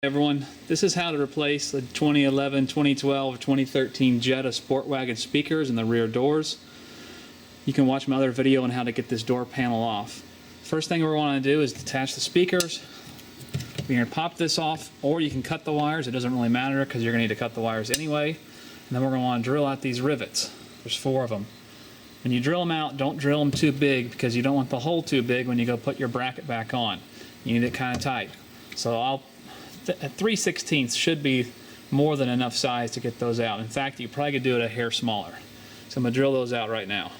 Everyone, this is how to replace the 2011, 2012, 2013 Jetta Sportwagen speakers in the rear doors. You can watch my other video on how to get this door panel off. First thing we want to do is detach the speakers. You're going to pop this off, or you can cut the wires. It doesn't really matter because you're going to need to cut the wires anyway. And then we're going to want to drill out these rivets. There's 4 of them. When you drill them out, don't drill them too big because you don't want the hole too big when you go put your bracket back on. You need it kind of tight. So at 3/16 should be more than enough size to get those out. In fact, you probably could do it a hair smaller. So I'm going to drill those out right now.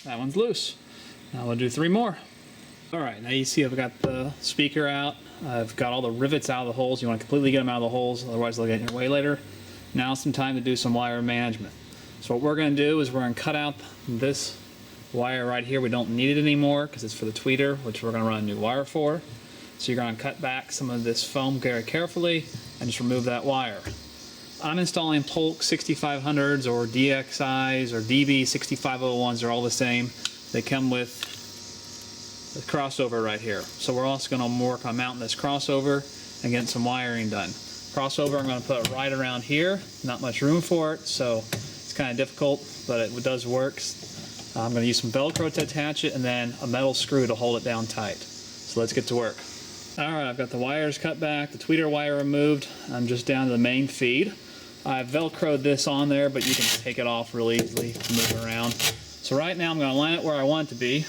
That one's loose. Now we'll do 3 more. Alright, now you see I've got the speaker out. I've got all the rivets out of the holes. You want to completely get them out of the holes, otherwise they'll get in your way later. Now some time to do some wire management. So what we're going to do is we're going to cut out this wire right here. We don't need it anymore because it's for the tweeter, which we're going to run a new wire for. So you're going to cut back some of this foam very carefully and just remove that wire. I'm installing Polk 6500s or DXIs or DB 6501s. They're all the same. They come with the crossover right here. So we're also going to work on mounting this crossover and getting some wiring done. Crossover I'm going to put right around here. Not much room for it, so it's kind of difficult, but it does work. I'm going to use some Velcro to attach it and then a metal screw to hold it down tight. So let's get to work. Alright, I've got the wires cut back, the tweeter wire removed. I'm just down to the main feed. I've Velcroed this on there, but you can take it off really easily to move it around. So right now I'm going to line it where I want it to be.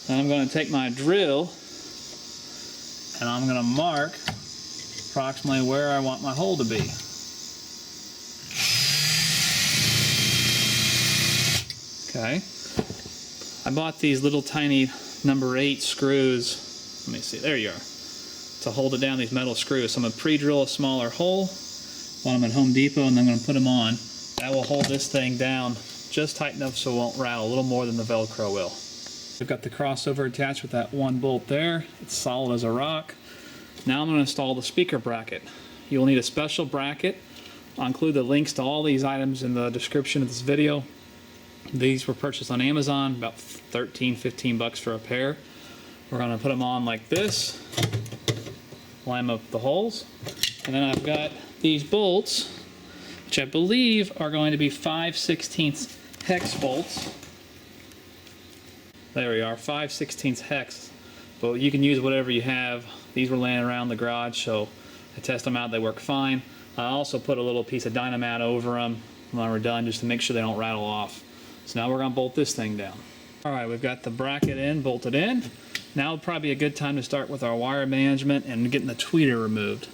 And I'm going to take my drill and I'm going to mark approximately where I want my hole to be. Okay. I bought these little tiny number 8 screws. Let me see, there you are. To hold it down, these metal screws. So I'm going to pre-drill a smaller hole while I'm at Home Depot, and I'm going to put them on. That will hold this thing down just tight enough so it won't rattle, a little more than the Velcro will. I've got the crossover attached with that 1 bolt there. It's solid as a rock. Now I'm going to install the speaker bracket. You'll need a special bracket. I'll include the links to all these items in the description of this video. These were purchased on Amazon, about 13-15 bucks for a pair. We're going to put them on like this, line up the holes, and then I've got these bolts, which I believe are going to be 5/16 hex bolts. There we are, 5/16 hex, but you can use whatever you have. These were laying around the garage, so I test them out, they work fine. I also put a little piece of Dynamat over them when we're done, just to make sure they don't rattle off. So now we're going to bolt this thing down. Alright, we've got the bracket in, bolted in. Now would probably be a good time to start with our wire management and getting the tweeter removed.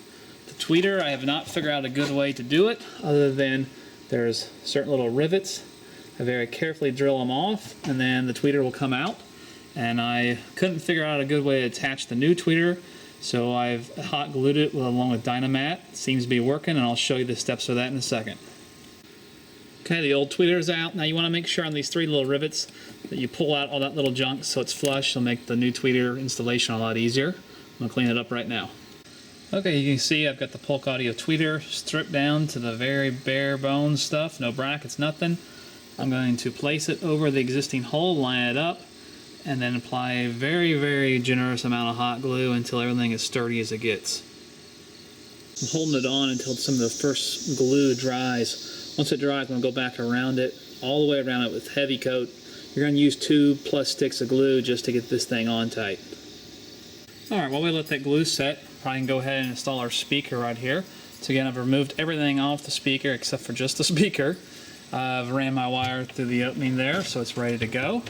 The tweeter, I have not figured out a good way to do it, other than there's certain little rivets. I very carefully drill them off, and then the tweeter will come out. And I couldn't figure out a good way to attach the new tweeter, so I've hot glued it along with Dynamat. It seems to be working, and I'll show you the steps for that in a second. Okay, the old tweeter is out. Now you want to make sure on these 3 little rivets that you pull out all that little junk so it's flush. It'll make the new tweeter installation a lot easier. I'm going to clean it up right now. Okay, you can see I've got the Polk Audio tweeter stripped down to the very bare bones stuff. No brackets, nothing. I'm going to place it over the existing hole, line it up, and then apply a very, very generous amount of hot glue until everything is sturdy as it gets. I'm holding it on until some of the first glue dries. Once it dries, I'm going to go back around it, all the way around it with heavy coat. You're going to use 2+ sticks of glue just to get this thing on tight. Alright, while we let that glue set, probably can go ahead and install our speaker right here. So again, I've removed everything off the speaker except for just the speaker. I've ran my wire through the opening there, so it's ready to go.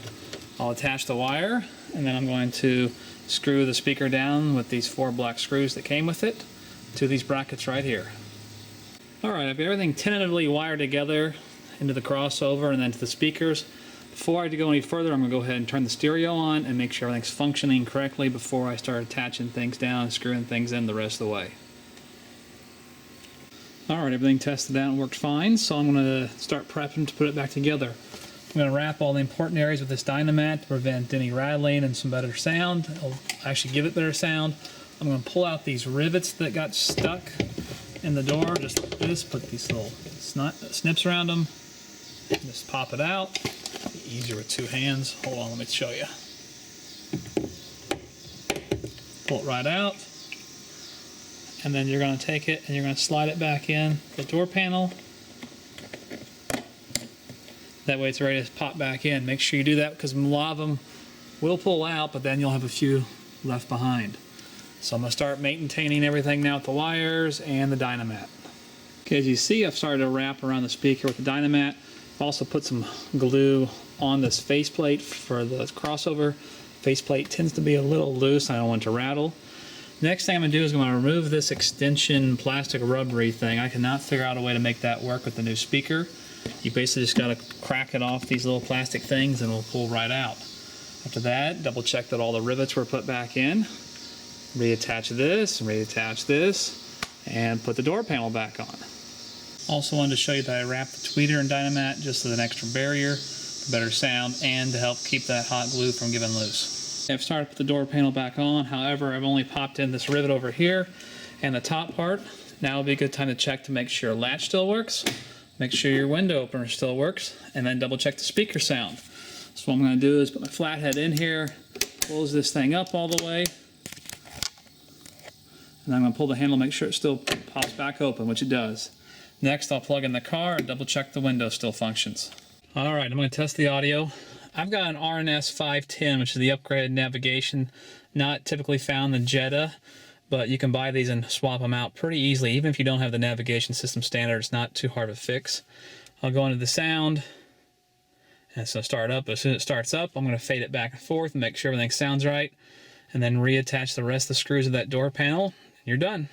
I'll attach the wire, and then I'm going to screw the speaker down with these 4 black screws that came with it to these brackets right here. Alright, I've got everything tentatively wired together into the crossover and then to the speakers. Before I go any further, I'm going to go ahead and turn the stereo on and make sure everything's functioning correctly before I start attaching things down and screwing things in the rest of the way. Alright, everything tested out and worked fine, so I'm going to start prepping to put it back together. I'm going to wrap all the important areas with this Dynamat to prevent any rattling and some better sound. It'll actually give it better sound. I'm going to pull out these rivets that got stuck in the door, just like this. Put these little snips around them. Just pop it out. Be easier with two hands. Hold on, let me show you. Pull it right out. And then you're going to take it and you're going to slide it back in the door panel. That way it's ready to pop back in. Make sure you do that because a lot of them will pull out, but then you'll have a few left behind. So I'm going to start maintaining everything now with the wires and the Dynamat. Okay, as you see, I've started to wrap around the speaker with the Dynamat. I've also put some glue on this faceplate for the crossover. Faceplate tends to be a little loose. I don't want it to rattle. Next thing I'm going to do is I'm going to remove this extension plastic rubbery thing. I cannot figure out a way to make that work with the new speaker. You basically just got to crack it off these little plastic things and it'll pull right out. After that, double check that all the rivets were put back in. Reattach this, reattach this, and put the door panel back on. Also wanted to show you that I wrapped the tweeter in Dynamat just as an extra barrier for better sound and to help keep that hot glue from giving loose. I've started to put the door panel back on, however I've only popped in this rivet over here and the top part. Now would be a good time to check to make sure latch still works, make sure your window opener still works, and then double check the speaker sound. So what I'm going to do is put my flathead in here, close this thing up all the way, and I'm going to pull the handle, make sure it still pops back open, which it does. Next, I'll plug in the car and double check the window still functions. All right, I'm going to test the audio. I've got an RNS 510, which is the upgraded navigation, not typically found in Jetta, but you can buy these and swap them out pretty easily. Even if you don't have the navigation system standard, it's not too hard to fix. I'll go into the sound, and so start up. As soon as it starts up, I'm going to fade it back and forth and make sure everything sounds right, and then reattach the rest of the screws of that door panel, and you're done.